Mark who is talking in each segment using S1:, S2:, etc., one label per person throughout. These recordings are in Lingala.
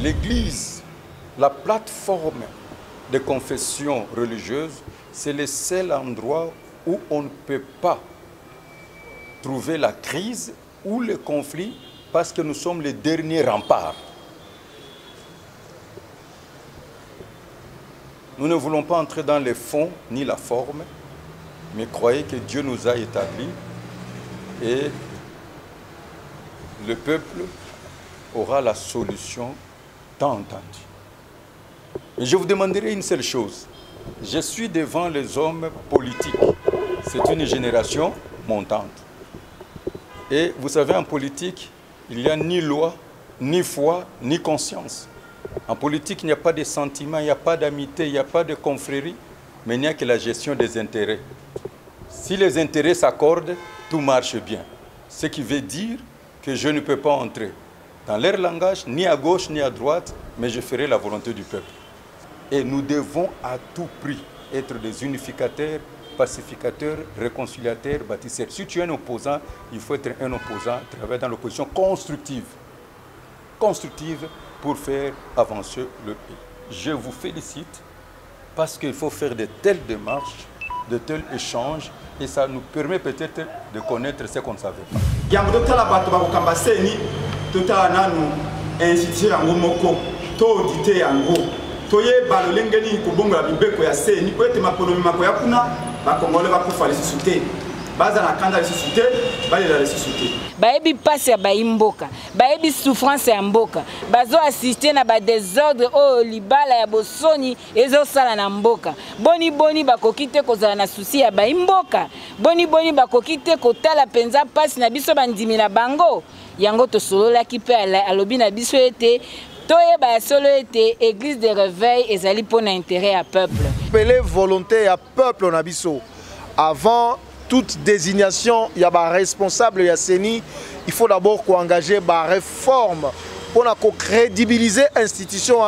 S1: l'Église, la plateforme de confession religieuse, c'est le seul endroit où on ne peut pas trouver la crise ou le conflit parce que nous sommes les derniers remparts. Nous ne voulons pas entrer dans les fonds ni la forme, mais croyez que Dieu nous a établis et le peuple aura la solution tant entendue. Et je vous demanderai une seule chose. Je suis devant les hommes politiques. C'est une génération montante. Et vous savez, en politique, il n'y a ni loi, ni foi, ni conscience. En politique, il n'y a pas de sentiments, il n'y a pas d'amitié, il n'y a pas de confrérie, mais il n'y a que la gestion des intérêts. Si les intérêts s'accordent, tout marche bien. Ce qui veut dire que je ne peux pas entrer dans leur langage, ni à gauche, ni à droite, mais je ferai la volonté du peuple. Et nous devons à tout prix être des unificateurs, pacificateurs, réconciliateurs, bâtisseurs. Si tu es un opposant, il faut être un opposant, travailler dans l'opposition constructive. Constructive pour faire avancer le pays. Je vous félicite parce qu'il faut faire de telles démarches, de tels échanges, et ça nous permet peut-être de connaître ce qu'on ne savait pas.
S2: Toye balolengeni kubonga bibeko ya seni ko ete makolomi makoya kuna bakongole bakufa lesisute baza na kanda lesisute balela lesisute
S3: baebi passe ya baimboka baebi souffrance ya mboka bazo assister na ba désordre o libala ya bosoni ezo sala na mboka boni boni bakokite kozala na souci ya baimboka boni boni bakokite kotala penza passe na biso bandimi na bango yango to solola ki pe alobi na biso ete Toye solo été église de réveil et zali pour l'intérêt à peuple.
S4: Appelé volonté à peuple en abisso. Avant toute désignation, il y a un responsable il y a Seni. Il faut d'abord engager une réforme pour crédibiliser l'institution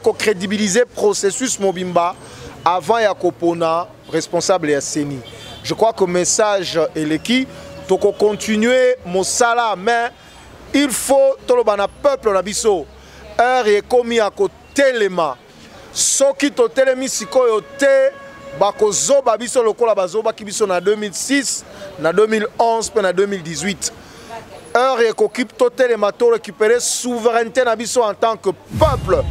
S4: pour crédibiliser le processus Mobimba avant il y a un responsable il y a Seni. Je crois que le message est l'équipe. Donc continuer mon salaire, mais il faut tout le peuple en abisso. Heure est commis à côté les mains. Ce qui est télémis sikoyote, bakozo babiso lokola bazoba kibiso na 2006, na 2011 puis na 2018. Heure est qu'occupe total les matos récupérer souveraineté na biso en tant que peuple.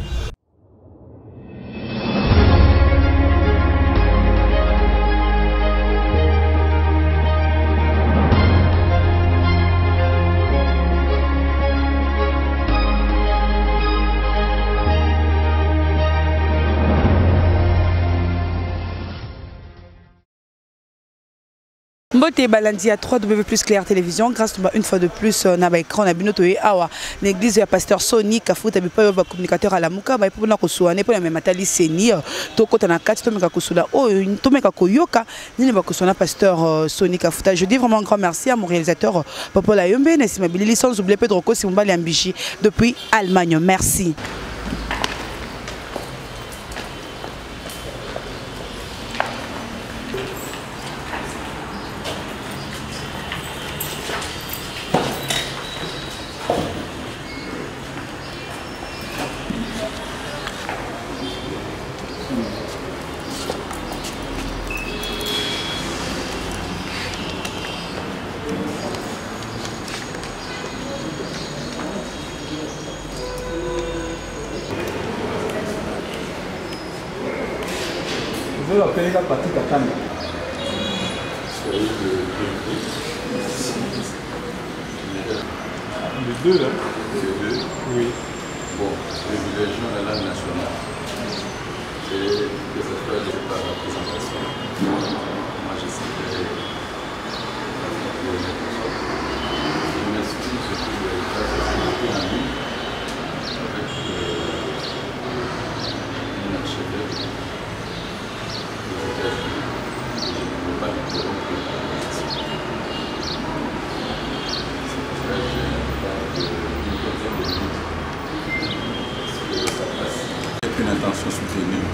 S5: Mbote balandi à 3W plus Claire Télévision grâce à une fois de plus na ba écran na binoto et awa l'église ya pasteur Sony Kafuta bipa ba communicateur à la muka ba pour na kosuane pour na matali seni to kota na kati to meka kosula o to meka koyoka ni ba kosona pasteur Sony Kafuta. Je dis vraiment un grand merci à mon réalisateur Popola Yombe Nesima Bilili sans oublier Pedro Kosimbali Ambichi depuis Allemagne. Merci.
S2: Vous appelez la partie Katanga. Les deux, là.
S1: Les deux.
S2: Oui.
S1: Bon, privilégions la langue nationale. C'est que ce soit par la représentation. Moi, je sais que je m'excuse surtout de la en ligne avec une archevêque. Une intention soutenue,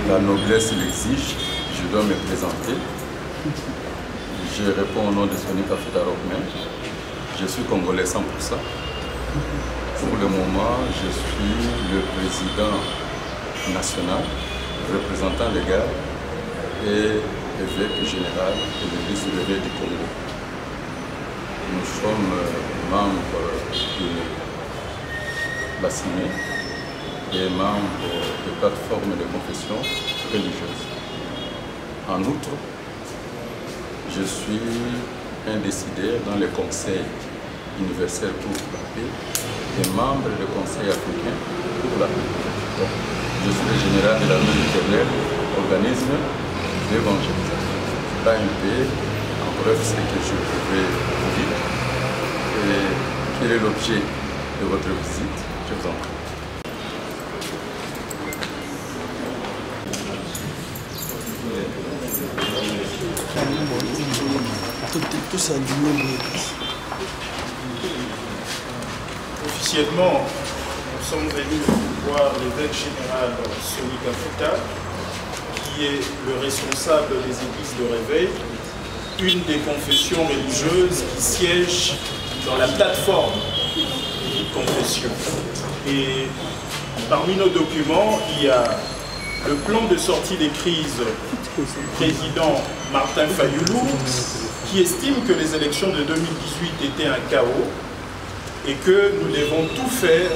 S1: la noblesse l'exige, je dois me présenter. Je réponds au nom de Sony Kafuta Rockman. Je suis congolais 100%. Pour le moment, je suis le président national, représentant légal et évêque général de l'Église réveillée du Congo. Nous sommes membres de la CINE et membres de plateformes de confession religieuse. En outre, je suis un décideur dans le Conseil universel pour la paix et membre du Conseil africain pour la paix. Donc, je suis le général de l'armée éternelle, organisme d'évangélisation. L'AMP, en bref, ce que je pouvais vous dire. Et quel est l'objet de votre visite? Je vous en prie.
S6: Officiellement, nous sommes venus voir l'évêque général Sonny Kafuta, qui est le responsable des églises de réveil, une des confessions religieuses qui siège dans la plateforme de confession. Et parmi nos documents, il y a le plan de sortie des crises du président Martin Fayulu, qui estime que les élections de 2018 étaient un chaos et que nous devons tout faire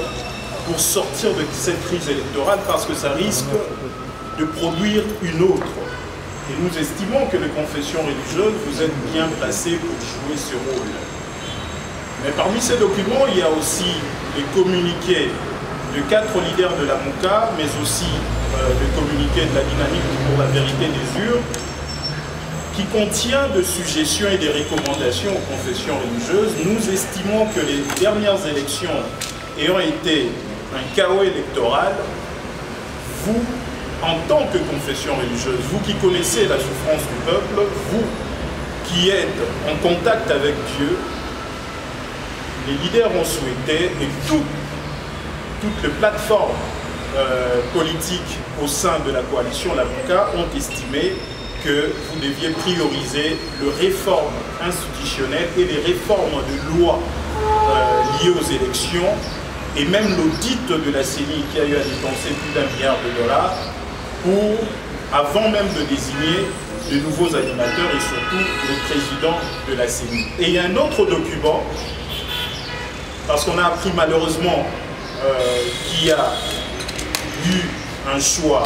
S6: pour sortir de cette crise électorale parce que ça risque de produire une autre. Et nous estimons que les confessions religieuses, vous êtes bien placés pour jouer ce rôle. Mais parmi ces documents, il y a aussi les communiqués de 4 leaders de la MOUCA, mais aussi le communiqué de la dynamique pour la vérité des urnes, qui contient de suggestions et des recommandations aux confessions religieuses. Nous estimons que les dernières élections ayant été un chaos électoral, vous, en tant que confession religieuse, vous qui connaissez la souffrance du peuple, vous qui êtes en contact avec Dieu, les leaders ont souhaité, et toutes les plateformes politiques au sein de la coalition La MOUCA ont estimé que vous deviez prioriser les réformes institutionnelles et les réformes de loi liées aux élections, et même l'audit de la CENI qui a eu à dépenser plus d'1 milliard de dollars pour, avant même de désigner de nouveaux animateurs et surtout le président de la CENI. Et il y a un autre document, parce qu'on a appris malheureusement qu'il y a eu un choix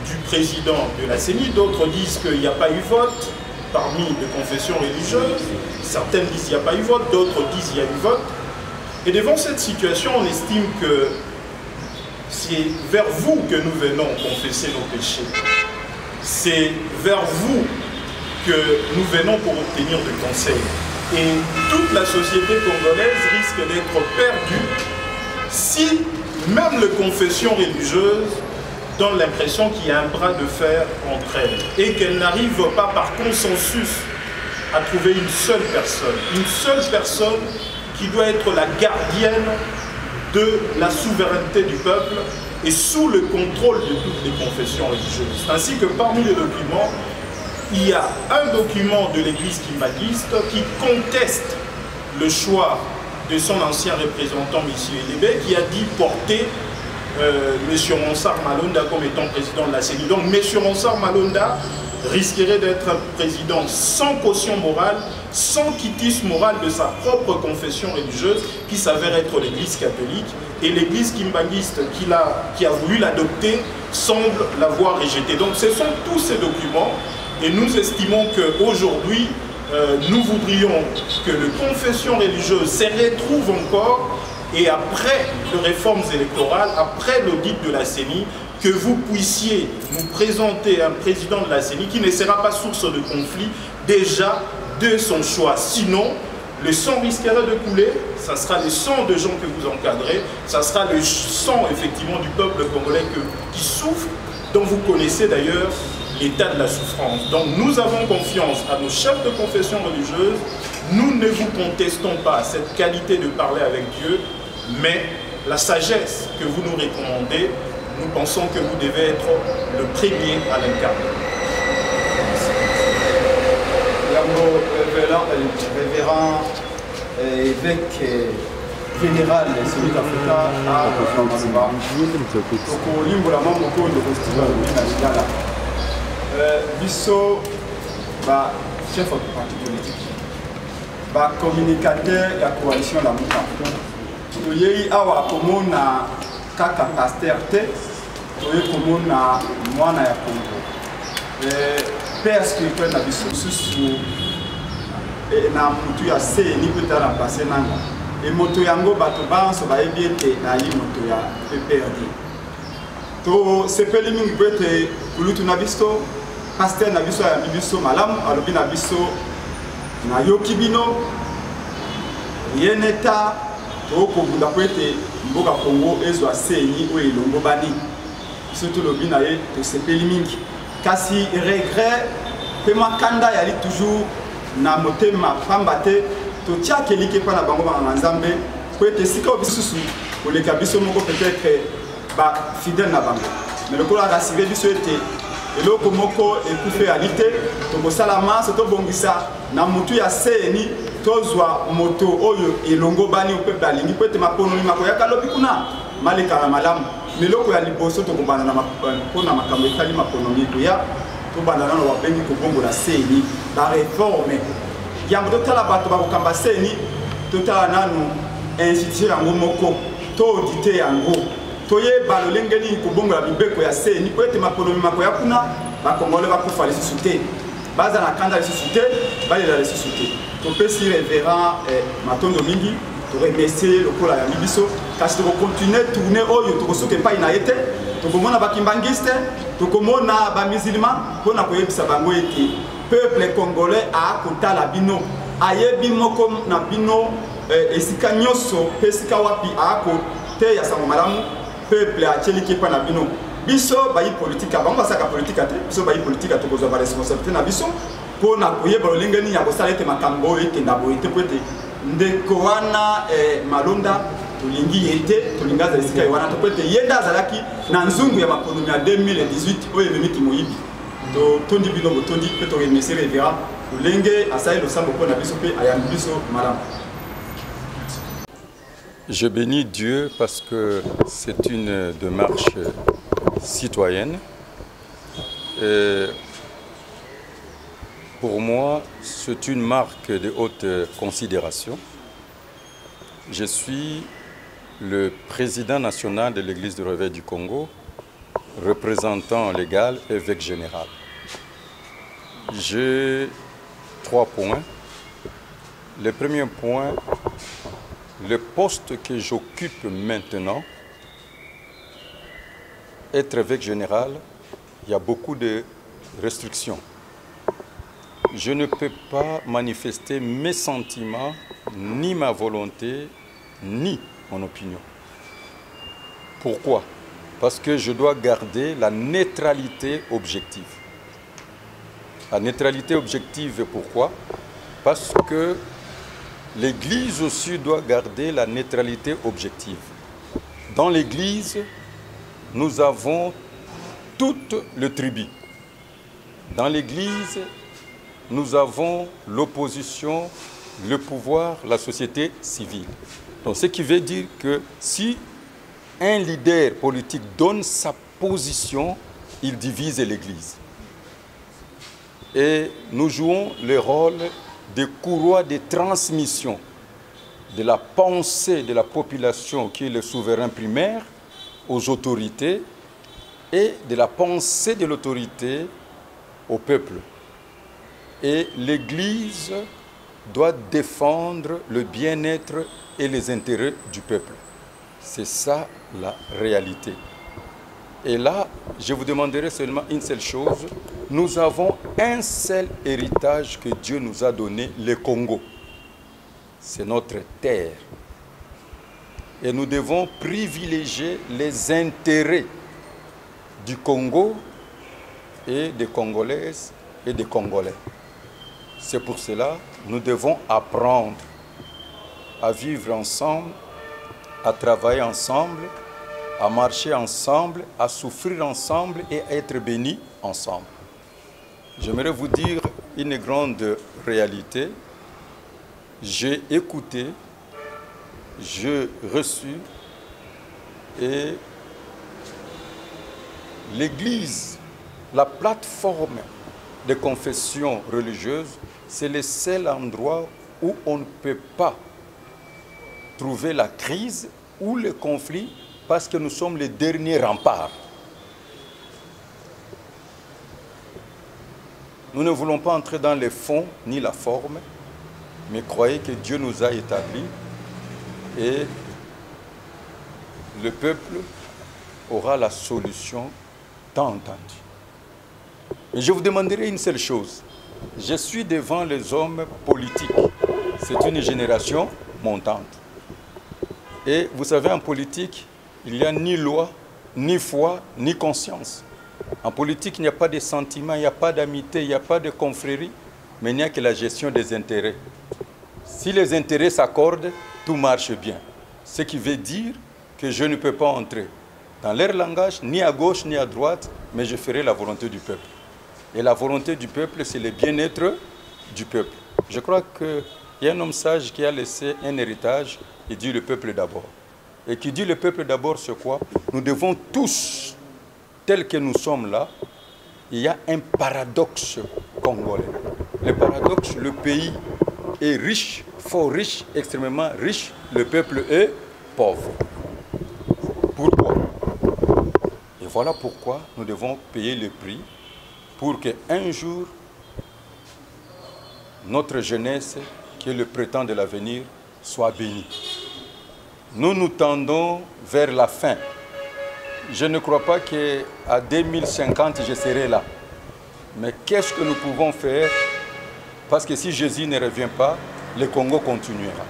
S6: du président de la CENI, d'autres disent qu'il n'y a pas eu vote parmi les confessions religieuses, certaines disent qu'il n'y a pas eu vote, d'autres disent qu'il y a eu vote. Et devant cette situation, on estime que c'est vers vous que nous venons confesser nos péchés. C'est vers vous que nous venons pour obtenir des conseils. Et toute la société congolaise risque d'être perdue si même les confessions religieuses donnent l'impression qu'il y a un bras de fer entre elles et qu'elles n'arrivent pas par consensus à trouver une seule personne qui doit être la gardienne de la souveraineté du peuple et sous le contrôle de toutes les confessions religieuses. Ainsi que parmi les documents, il y a un document de l'église kimbanguiste qui conteste le choix de son ancien représentant, M. Elébé, qui a dit porter M. Ronsard Malonda comme étant président de la CENI. Donc M. Ronsard Malonda risquerait d'être un président sans caution morale, sans quitisme moral de sa propre confession religieuse, qui s'avère être l'église catholique. Et l'église kimbanguiste qui a voulu l'adopter semble l'avoir rejeté. Donc ce sont tous ces documents et nous estimons qu'aujourd'hui, nous voudrions que les confessions religieuses se retrouvent encore et après les réformes électorales, après l'audit de la CENI, que vous puissiez nous présenter un président de la CENI qui ne sera pas source de conflit déjà de son choix. Sinon, le sang risquerait de couler, ça sera le sang de gens que vous encadrez, ça sera le sang effectivement du peuple congolais qui souffre, dont vous connaissez d'ailleurs l'état de la souffrance. Donc nous avons confiance à nos chefs de confession religieuse, nous ne vous contestons pas cette qualité de parler avec Dieu, mais la sagesse que vous nous recommandez, nous pensons que vous devez être le premier à l'incarner.
S2: Révérend évêque fédéral Sonic Africa à Masuba. Au limbo la membre de festival de Nagala. Bisso, chef de parti politique, communicateur de la coalition La Mouka. Nous avons un kaka pasteur te, nous avons un moine à Congo. Père spirituel na biso susu na mutu ya se ni peut remplacer nanga. Et moto yango bato banso ba ebiete na yi moto ya PPRD. To sepeli mingi bete kulutu na biso, pasteur na biso ya biso malamu alobi na biso na yoki bino yeneta to ko bunda kwete mboka Congo ezwa seni o elongo bani. Surtout lobi na ye to sepeli mingi. Kasi regret pe makanda yali toujours na motema pambate to tia kelike pa na bango ba nzambe ko ete sika obisusu ko le kabiso moko peut-être ba fidèle na bango mais le ko la rassurer biso ete eloko moko ekufe alite to ko salama so to bongisa na mutu ya seni tozwa moto oyo elongo bani o pe balingi ko ete mapono ni mako ya kalobi kuna maleka na malamu meloko ya liboso to kobana na mpona makambo etali makonomi koya to bana na wabengi kobongola seni ba réforme yango totala bato bakokamba seni totala nanu institution yango moko to audite yango toyeba lolengeli kobongola bibeko ya seni po ete makonomi mako ya kuna bakongole bakufa lisusu te baza na kanda lisusu te balela lisusu te topesi révérend matondo mingi to remercier le kola ya biso kasi to continuer tourner oyo to soke pa ina ete to komona bakimbangiste to komona ba musulman pona koyebisa bango ete peuple congolais a kotala bino ayebi moko na bino esika nyoso pesika wapi a ko te ya sango malamu peuple a cheliki pa na bino biso bayi politique bango basaka politique te biso bayi politique to kozwa ba responsabilité na biso pona koyeba lolengeni ya kosala ete makambo ete ndabo ete poete ndeko wana malonda tulingi ete tulingaza esika wana topete yenda azalaki na nzungu ya makonomi ya 2018 oyo ememiki moyibi to tondi bilongo tondi pe to remercier révérend lolenge asali losambo mpona biso mpe ayambi biso malamu.
S1: Je bénis Dieu parce que c'est une démarche citoyenne. Pour moi, c'est une marque de haute considération. Je suis le président national de l'Église du Réveil du Congo, représentant légal évêque général. J'ai 3 points. Le premier point, le poste que j'occupe maintenant, être évêque général, il y a beaucoup de restrictions. Je ne peux pas manifester mes sentiments, ni ma volonté, ni mon opinion. Pourquoi? Parce que je dois garder la neutralité objective. La neutralité objective, pourquoi? Parce que l'Église aussi doit garder la neutralité objective. Dans l'Église, nous avons toute le tribu. Dans l'Église, nous avons l'opposition, le pouvoir, la société civile. Donc, ce qui veut dire que si un leader politique donne sa position, il divise l'Église. Et nous jouons le rôle de courroie de transmission de la pensée de la population qui est le souverain primaire aux autorités et de la pensée de l'autorité au peuple. Et l'Église doit défendre le bien-être et les intérêts du peuple. C'est ça la réalité. Et là, je vous demanderai seulement une seule chose. Nous avons un seul héritage que Dieu nous a donné, le Congo. C'est notre terre. Et nous devons privilégier les intérêts du Congo et des Congolaises et des Congolais. C'est pour cela que nous devons apprendre à vivre ensemble, à travailler ensemble, à marcher ensemble, à souffrir ensemble et à être bénis ensemble. J'aimerais vous dire une grande réalité. J'ai écouté je reçus et l'Église, la plateforme des confessions religieuses, c'est le seul endroit où on ne peut pas trouver la crise ou le conflit parce que nous sommes les derniers remparts. Nous ne voulons pas entrer dans les fonds ni la forme, mais croyez que Dieu nous a établis et le peuple aura la solution tant entendue. Et je vous demanderai une seule chose. Je suis devant les hommes politiques. C'est une génération montante. Et vous savez, en politique, il n'y a ni loi, ni foi, ni conscience. En politique, il n'y a pas de sentiments, il n'y a pas d'amitié, il n'y a pas de confrérie, mais il n'y a que la gestion des intérêts. Si les intérêts s'accordent, tout marche bien. Ce qui veut dire que je ne peux pas entrer dans leur langage, ni à gauche, ni à droite, mais je ferai la volonté du peuple. Et la volonté du peuple, c'est le bien-être du peuple. Je crois qu'il y a un homme sage qui a laissé un héritage, il dit le peuple d'abord. Et qui dit le peuple d'abord, c'est quoi? Nous devons tous, tels que nous sommes là, il y a un paradoxe congolais. Le paradoxe, le pays est riche, fort riche, extrêmement riche, le peuple est pauvre. Pourquoi? Et voilà pourquoi nous devons payer le prix pour qu'un jour, notre jeunesse, qui est le printemps de l'avenir, soit bénie. Nous nous tendons vers la fin. Je ne crois pas qu'à 2050, je serai là. Mais qu'est-ce que nous pouvons faire? Parce que si Jésus ne revient pas, le Congo continuera.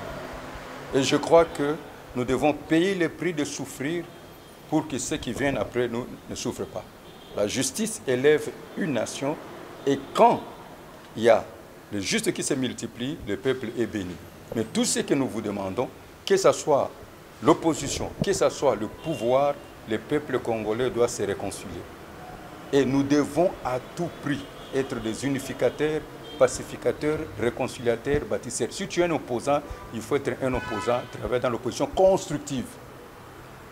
S1: Et je crois que nous devons payer le prix de souffrir pour que ceux qui viennent après nous ne souffrent pas. La justice élève une nation et quand il y a le juste qui se multiplie, le peuple est béni. Mais tout ce que nous vous demandons, que ce soit l'opposition, que ce soit le pouvoir, le peuple congolais doit se réconcilier. Et nous devons à tout prix être des unificateurs, pacificateurs, réconciliateurs, bâtisseurs. Si tu es un opposant, il faut être un opposant, travailler dans l'opposition constructive.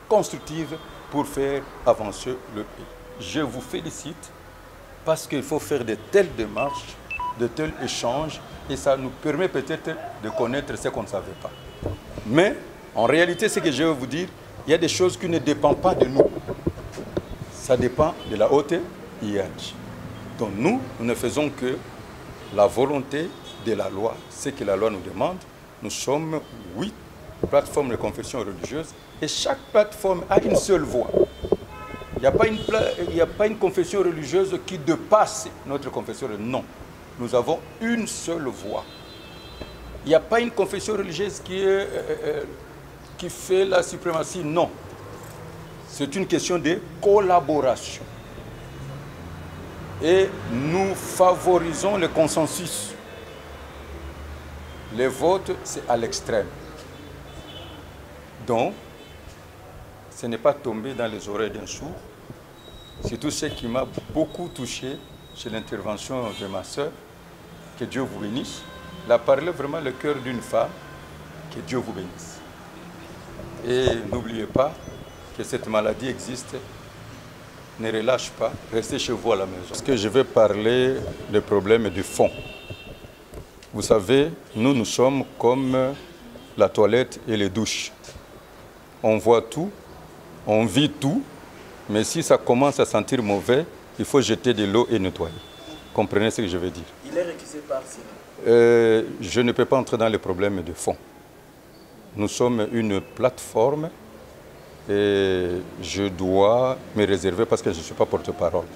S1: Constructive pour faire avancer le pays. Je vous félicite parce qu'il faut faire de telles démarches, de tels échanges, et ça nous permet peut-être de connaître ce qu'on ne savait pas. Mais en réalité, ce que je veux vous dire, il y a des choses qui ne dépendent pas de nous. Ça dépend de la haute hiérarchie. Donc nous ne faisons que la volonté de la loi, ce que la loi nous demande. Nous sommes 8 plateformes de confession religieuse et chaque plateforme a une seule voix. Il n'y a pas une confession religieuse qui dépasse notre confession religieuse. Non, nous avons une seule voix. Il n'y a pas une confession religieuse qui fait la suprématie. Non, c'est une question de collaboration. Et nous favorisons le consensus. Les votes, c'est à l'extrême. Donc, ce n'est pas tombé dans les oreilles d'un sourd. C'est tout ce qui m'a beaucoup touché chez l'intervention de ma sœur. Que Dieu vous bénisse. Elle a parlé vraiment le cœur d'une femme. Que Dieu vous bénisse. Et n'oubliez pas que cette maladie existe. Ne relâche pas. Restez chez vous à la maison. Parce que je vais parler des problèmes du fond. Vous savez, nous sommes comme la toilette et les douches. On voit tout, on vit tout, mais si ça commence à sentir mauvais, il faut jeter de l'eau et nettoyer. Comprenez ce que je veux dire?
S7: Il est réquisé par cela.
S1: Je ne peux pas entrer dans les problèmes de fond. Nous sommes une plateforme et je dois me réserver parce que je ne suis pas porte-parole.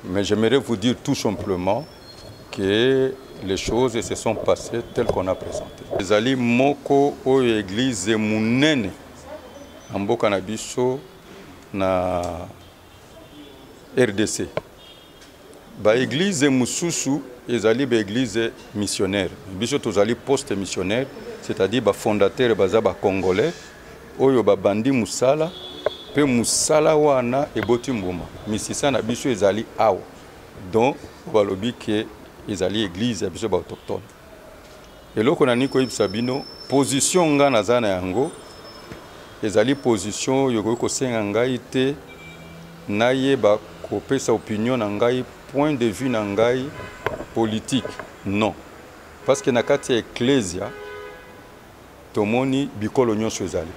S1: Mais j'aimerais vous dire tout simplement que les choses se sont passées telles qu'on a présenté. Ezali moko o église munene amboka na biso na RDC. Ba église mususu ezali ba église missionnaire. Biso tozali poste missionnaire, c'est-à-dire ba fondateur baza ba congolais oyo ba bandi musala pe musala wana eboti mbuma. Misisa na biso ezali awa. Donc balobi ke ezali église ya biso ba autochtone. Et là, on a dit que Sabino, position nga naza na yango ezali position yokoki kosenga ngai te nayeba kopesa opinion na ngai point de vue na ngai politique non parce que na kati ya ecclesia tomoni bikolo nyonso ezali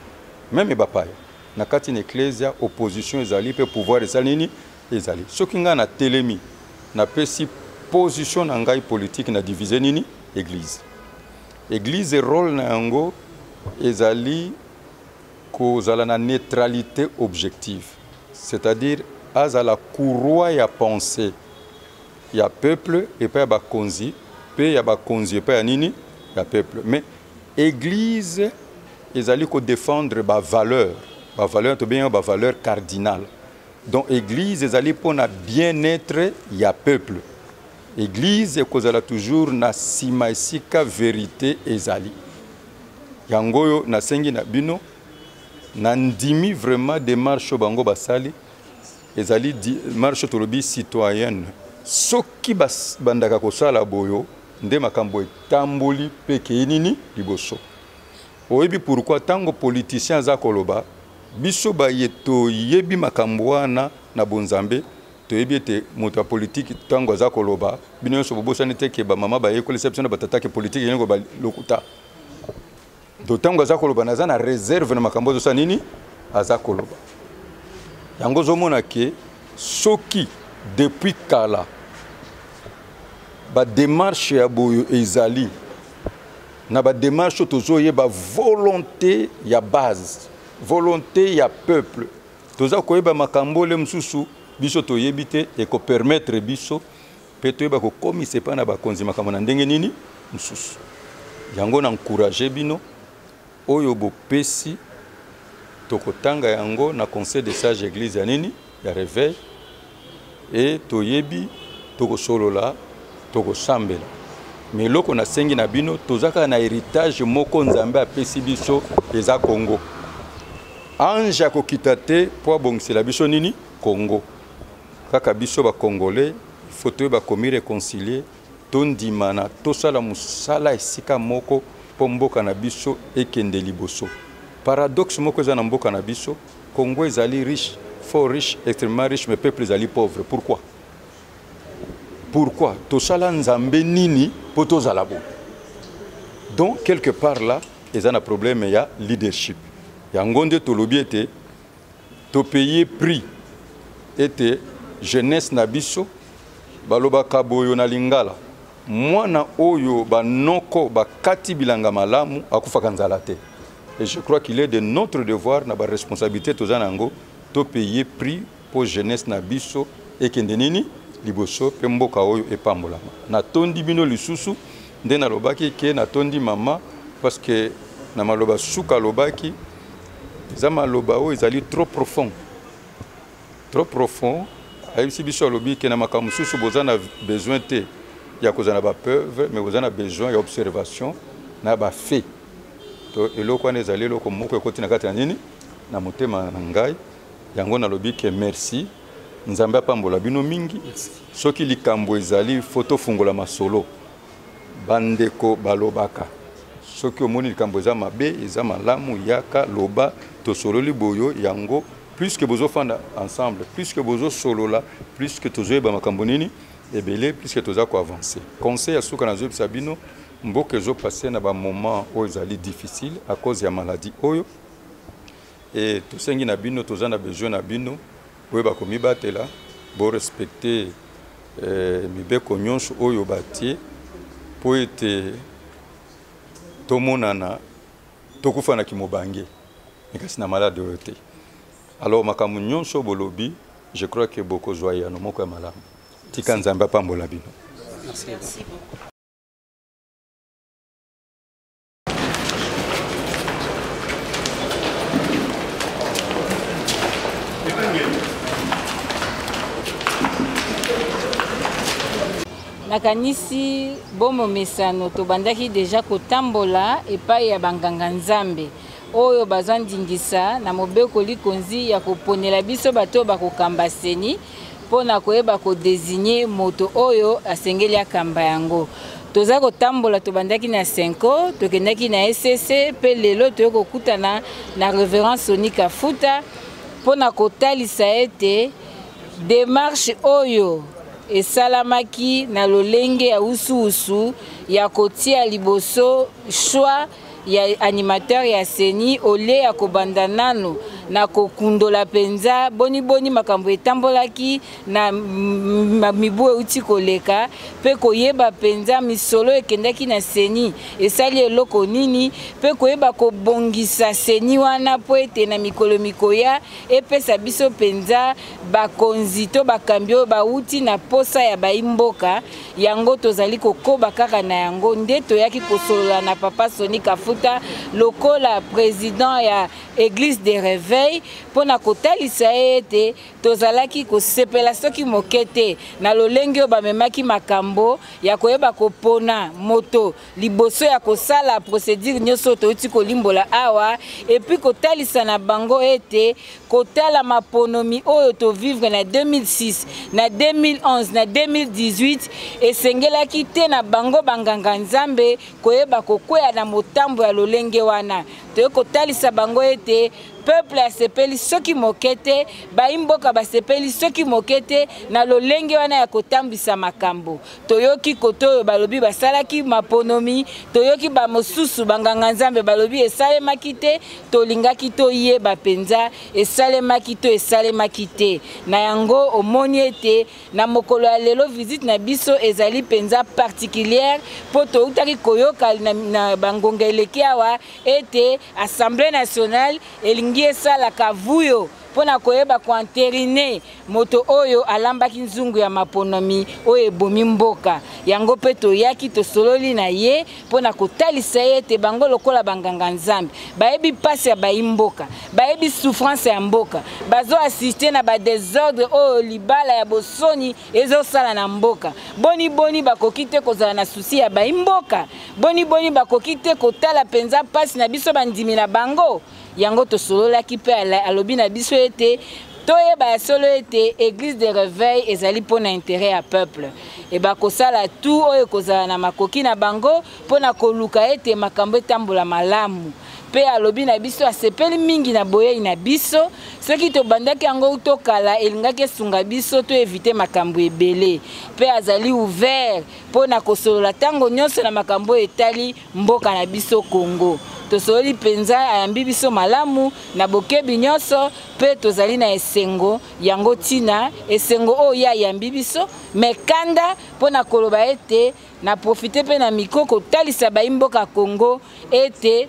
S1: même bapaya na kati na ecclesia opposition ezali pe pouvoir ezali nini ezali soki nga na telemi na pesi position na ngai politique na diviser nini église église rôle na yango ezali kozala na neutralité objective c'est-à-dire azala courroie ya pensée ya peuple et pas ya bakonzi pe ya bakonzi pe ya nini ya peuple mais église ezali ko défendre ba valeur to bien ba valeur cardinale donc église ezali pona bien-être ya peuple église ekozala toujours na sima esika vérité ezali yangoyo nasengi na bino na ndimi vraiment démarche bango basali ezali marche tolobi citoyenne soki bandaka kosala boyo nde makambo etamboli peke nini liboso oyebi pourquoi tango politicien aza koloba biso bayeto yebi makambo wana na bonzambe toyebi ete moto ya politique tango aza koloba bino nyonso bobosani te ke bamama bayekolisa biso na batata ke politique yengo balokuta do tango aza koloba naza na réserve na makambo ozosala nini aza koloba yango ozomona ke soki depuis kala ba démarche ya boyo ezali na ba démarche tozoyeba volonté ya base volonté ya peuple toza koyeba makambo le msusu biso toyebi te e ko permettre biso pe toyeba ko komisa pa na bakonzi makambo na ndenge nini msusu yango na encourager bino oyo bopesi tokotanga yango na conseil de sage église ya nini ya réveil et toyebi tokosolola tokosambela mais loko na sengi na bino tozaka na héritage moko nzambe apesi biso eza Congo anja kokita te po abongisela biso nini Congo kaka biso ba congolais faut toyeba komi réconcilier tondimana tosala musala esika moko po mboka na biso ekende liboso paradoxe moko eza na mboka na biso Congo ezali riche fort riche extrêmement riche mais peuple ezali pauvre pourquoi tosala nzambe nini po tozala bo donc quelque part là eza na problème ya leadership yango nde tolobi ete to payer prix ete jeunesse na biso balobaka boyo na lingala mwana oyo banoko bakati bilanga malamu akufaka nzala te et je crois qu'il est de notre devoir na ba responsabilité toza nango to payer prix pour jeunesse na biso ekende nini liboso pe mboka oyo epambolama na tondi bino lisusu nde na lobaki ke na tondi mama parce que na maloba suka lobaki za maloba oyo ezali trop profond ayebisi biso alobi ke na makambo susu boza na besoin te ya kozana ba peuve mais boza na besoin ya observation na ba fait to eloko wana ezali eloko moko ekoti na kati ya nini na motema na ngai yango na lobi ke merci nzambe apambola bino mingi soki likambo ezali foto fungola masolo bandeko balobaka soki omoni likambo eza mabe eza malamu yaka loba tosololi boyo yango plus que bozo fanda ensemble plus que bozo solola plus que tozoyeba makambo nini ebele plus que toza ko avancer conseil ya suka na zo bisabino mboka ezo passer na ba moment oyo ezali difficile à cause ya maladie oyo et tosengi na bino toza na besoin na bino boyeba komibatela bo respecter mibeko nyonso oyo batie po ete tomonana tokufana kimobange kasi na malade oyo te alors makambo nyonso bolobi je crois que beaucoup joyeux no moko ya malamu tika nzambe apambola bino.
S5: Merci beaucoup.
S3: nakanisi bomo mesano tobandaki deja kotambola epai ya banganga nzambe oyo bazandingisa na mobeko likonzi ya koponela biso bato bakokamba seni pona koyeba ko désigner moto oyo asengeli akamba yango toza kotambola tobandaki na 5 tokendaki na SCC pe lelo tokokutana na révérence Soni Kafuta pona kotalisa ete démarche oyo esalamaki na lolenge ya usu ya kotia liboso choix ya animateur ya Seni ole ya kobanda nano na kokundola penza boni makambo etambolaki na mibu euti koleka pe koyeba penza misolo ekendaki na Seni esali eloko nini pe koyeba kobongisa Seni wana po ete na mikolo mikoya epesa biso penza bakonzi to bakambio bauti na posa ya baimboka yango tozali kokoba kaka na yango nde toyaki kosolola na papa Soni Kafuta lokola président ya Église des Réveils pona kotalisa ete tozalaki kosepela soki mokete na lolenge bamemaki makambo ya koyeba kopona moto liboso ya kosala procédure nyonso touti kolimbola awa et puis kotalisa na bango ete kotala maponomi oyo to vivre na 2006 na 2011 na 2018 esengelaki te na bango banganga nzambe koyeba kokwea na motambo ya lolenge wana to kotalisa bango ete peuple asepeli soki mokete baimboka basepeli soki mokete na lolenge wana ya kotambisa makambo toyoki koto balobi basalaki maponomi toyoki ba mosusu banganga nzambe balobi esalemaki te tolingaki toyeba penza esalemaki to esalemaki te na yango omoni ete na mokolo ya lelo visite na biso ezali penza particulière po toutaki koyoka na bangonga eleki awa ete Assemblée nationale elingi esalaka vuyo pona koyeba koanterine moto oyo alambaki nzungu ya maponomi oyo ebomi mboka yango pe toyaki tosololi na ye pona kotalisa ye te bango lokola banganga nzambe bayebi pasi ya baimboka bayebi souffrance ya mboka bazo assister na ba désordre oyo libala ya bosoni ezosala na mboka boni bakoki te kozala na susi ya baimboka boni bakoki te kotala penza pasi na biso bandimi na bango yango tosololaki pe alobi na biso ete toyeba ya solo ete Église des Réveils ezali pona intérêt ya peuple et bakosala tout oyo kozala na makoki na bango pona koluka ete makambo etambola malamu pe alobi na biso asepeli mingi na boyei na biso soki tobandaki yango tokala elingaki esunga biso to éviter makambo ebele pe azali ouvert pona kosolola tango nyonso na makambo etali mboka na biso Congo tosoli penza ayambi biso malamu na bokebi nyonso pe tozali na esengo yango tina esengo oyo ayambi biso mekanda pona koloba ete na profiter pe na mikoko talisa baimboka Congo ete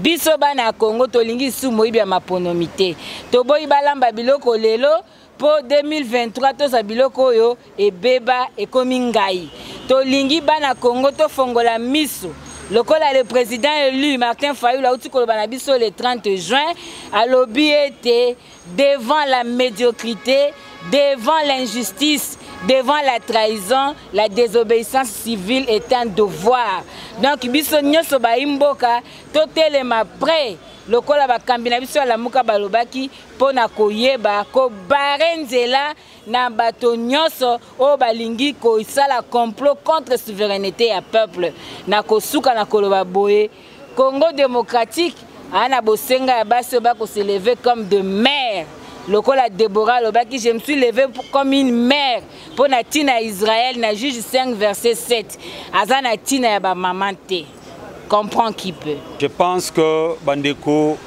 S3: biso bana Congo tolingi su moyibi ya maponomi te toboyi balamba biloko lelo po 2023 toza biloko oyo ebeba ekomi ngai tolingi bana Congo tofongola miso lokola le président élu Martin Fayulu auti koloba na biso le 30 juin alobi ete devant la médiocrité devant l'injustice devant la trahison, la désobéissance civile est un devoir. Donc, biso nyonso baimboka totelema prêt. Lokola bakambi na biso la muka balobaki pona koyeba ko barenzela na bato nyonso o balingi ko isala complot contre souveraineté ya peuple. Na kosuka na koloba boye Congo démocratique ana bosenga ya baso ba ko se lever comme de mère. Lokola Déborah lobaki je me suis levé comme une mère pour na tina Israël na Juge 5 verset 7 azana tina ya ba maman te comprend qui peut.
S7: Je pense que bandeko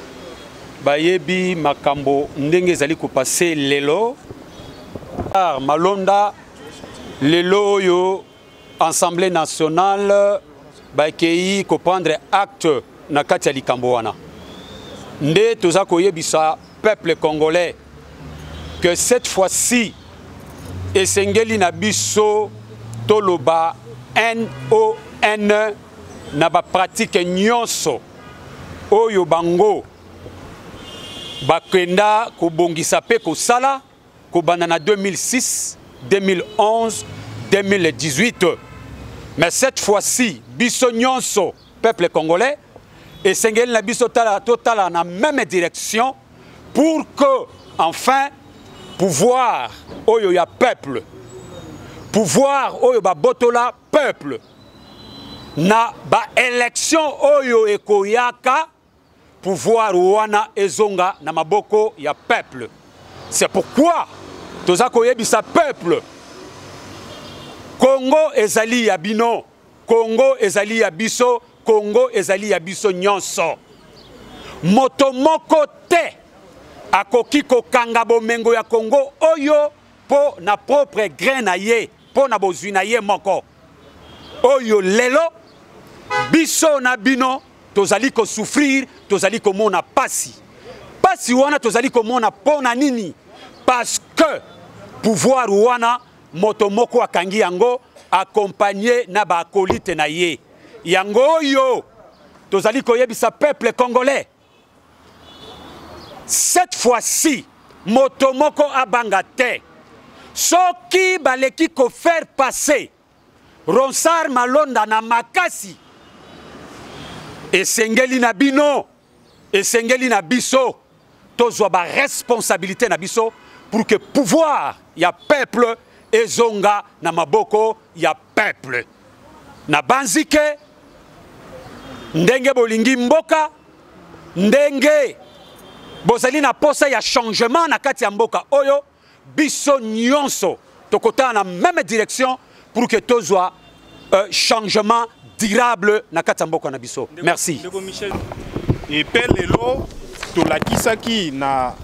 S7: bayebi makambo ndenge zali ko passer lelo malonda lelo yo Assemblée nationale bakei ko prendre acte na kati ya likambo wana nde toza koyebisa peuple congolais que cette fois-ci esengeli na biso toloba NON na ba pratique nyonso oyo bango bakenda kobongisa pe kosala kobanda na 2006 2011 2018 mais cette fois-ci biso nyonso peuple congolais esengeli na biso totala na même direction pour que enfin pouvoir oyo ya peuple pouvoir oyo ba botola peuple na ba élection oyo ekoyaka pouvoir wana ezonga na maboko ya peuple. C'est pourquoi toza koyebisa peuple Congo ezali ya bino, Congo ezali ya biso, Congo ezali ya biso nyonso. Moto moko te akoki kokanga bomengo ya Congo oyo po na propre grain na ye, po na bozwi na ye moko. Oyo lelo biso na bino tozali ko souffrir, tozali ko mona pasi. Pasi wana tozali ko mona pona nini? Parce que pouvoir wana moto moko akangi yango accompagné na ba akolite na ye. Yango yo tozali ko yebisa peuple congolais. Cette fois-ci moto moko abanga te. Soki baleki ko faire passer Ronsard Malonda na makasi. Esengeli na bino, esengeli na biso, tozwa ba responsabilité na biso pour que pouvoir ya peuple ezonga na maboko ya peuple. Na banzike, ndenge bolingi mboka, ndenge bozali na posa ya changement na kati ya mboka oyo, biso nyonso tokota na même direction pour que tozwa changement durable na kati ya mboka na biso. Merci.
S6: Et pelelo to la kisaki na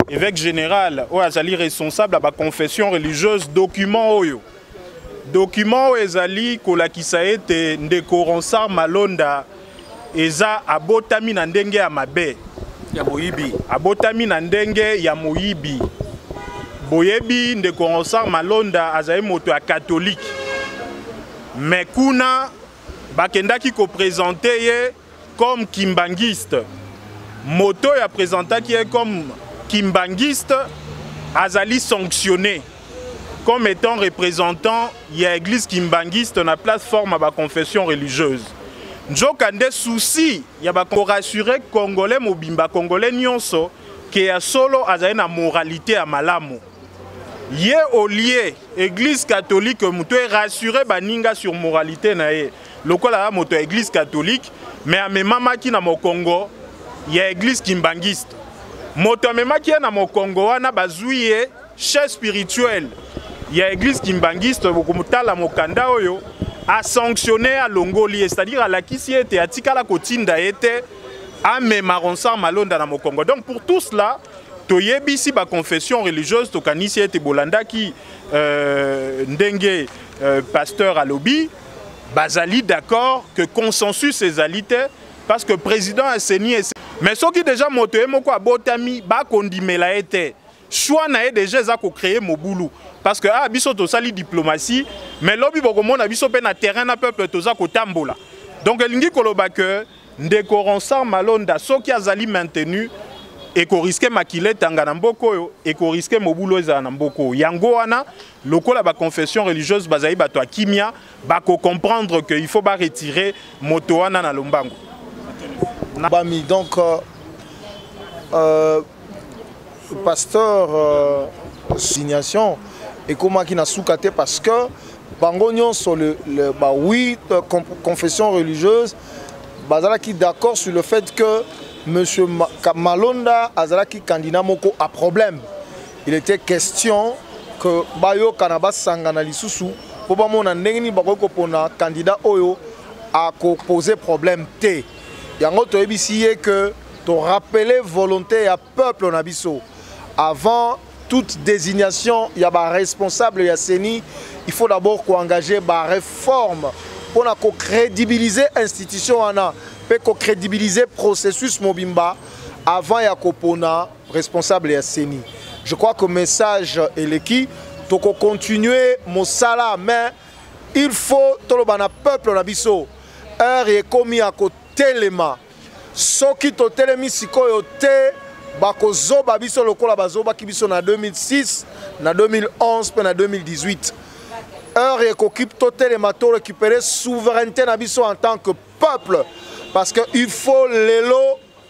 S6: évêque général o azali responsable ba confession religieuse document oyo. Document o ezali ko la kisaete ndeko Ronsard Malonda eza abotami na ndenge ya mabe
S7: ya moyibi.
S6: Abotami na ndenge ya moyibi. Boyebi ndeko Ronsard Malonda azali moto ya catholique. Mais kuna bakendaki ko présenter ye comme kimbangiste. Moto ya présentaki ye comme kimbangiste azali sanctionné comme étant représentant ya église kimbangiste na plateforme ba confession religieuse. Njokande souci ya ba ko rassurer congolais mobimba congolais nyonso ke ya solo azali na moralité ya malamu. Ye olie église catholique muto rassurer baninga sur moralité na ye. Lokola moto église catholique mais amemamaki na Mokongo ya église kimbangiste. Moto amemaki na Mokongo wana bazuye chef spirituel ya église kimbangiste bokumutala mokanda oyo a sanctionné à Longoli, c'est-à-dire à la kisiete atikala kotinda ete amema Ronsard Malonda na Mokongo. Donc pour tout cela toyebisi ba confession religieuse tokanisi ete bolanda ki ndenge pasteur alobi bazali d'accord que consensus ezalité parce que président a saigné. Mais ce qui déjà motoé moko abotami ba kondimela ete choix na déjà za ko créer mobulu parce que biso to sali diplomatie mais lobi bokomona biso pe na terrain na peuple to za ko tambola. Donc elingi koloba que ndeko Ronsard Malonda soki azali maintenu et qu'on risque makile tanga na mboko et qu'on risque mobulo eza na mboko yango wana lokola ba confession religieuse bazali bato akimia ba ko comprendre que il faut ba retirer moto wana na lombango
S4: bami. Donc pasteur signation et comment qui na soukate parce que bango nyonso le ba 8 confessions religieuses bazala qui d'accord sur le fait que Monsieur Malonda azalaki candidat moko à problème. Il était question que Bayo Kanaba Sangana lisusu pour ba mona ndengini bakoko pona candidat oyo a poser problème té. Yango to ebisi que to rappeler volonté ya peuple na biso avant toute désignation ya ba responsable ya CENI, il faut d'abord ko engager ba réforme pour na ko crédibiliser institution ana pour crédibiliser le processus Mobimba avant Yakopona, responsable et CENI. Je crois que le message est l'équipe. Donc, continuer mon salaire, mais il faut que le peuple nabiso heure est commis à côté les mains. Ce qui est télémi sikoyote, bakozo babiso lokola bazoba kibiso na 2006, na 2011, puis na 2018. Heure est qu'occupe totalement de récupérer souveraineté nabiso en tant que peuple. Parce qu'il faut lelo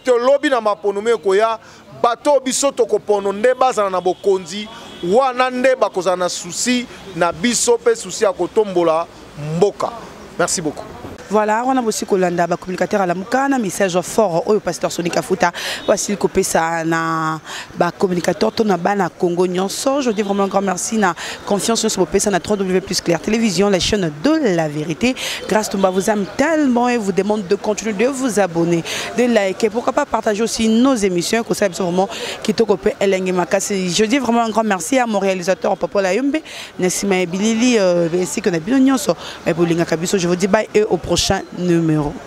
S4: te lobby na maponome koya bato biso tokopono nde bazana na bokonzi wana nde bakozana souci na biso pe souci ya kotombola mboka. Merci beaucoup.
S5: Voilà, on a aussi Kolanda, ba communicateur à la Mukana, message fort au pasteur Sony Kafuta, voici le ça na ba communicateur tona bana Congo nyonso. Je dis vraiment un grand merci na confiance sur ça na 3W plus Clair Télévision, la chaîne de la vérité. Grâce Tomba vous aime tellement et vous demande de continuer de vous abonner, de liker, pourquoi pas partager aussi nos émissions que ça vraiment qui t'occupe Elenge Makasi. Je dis vraiment un grand merci à mon réalisateur Papa Layombe, Nessima Bilili ainsi que Nabino Nyonso. Et pour Linga Kabiso, je vous dis bye et au prochain numéro.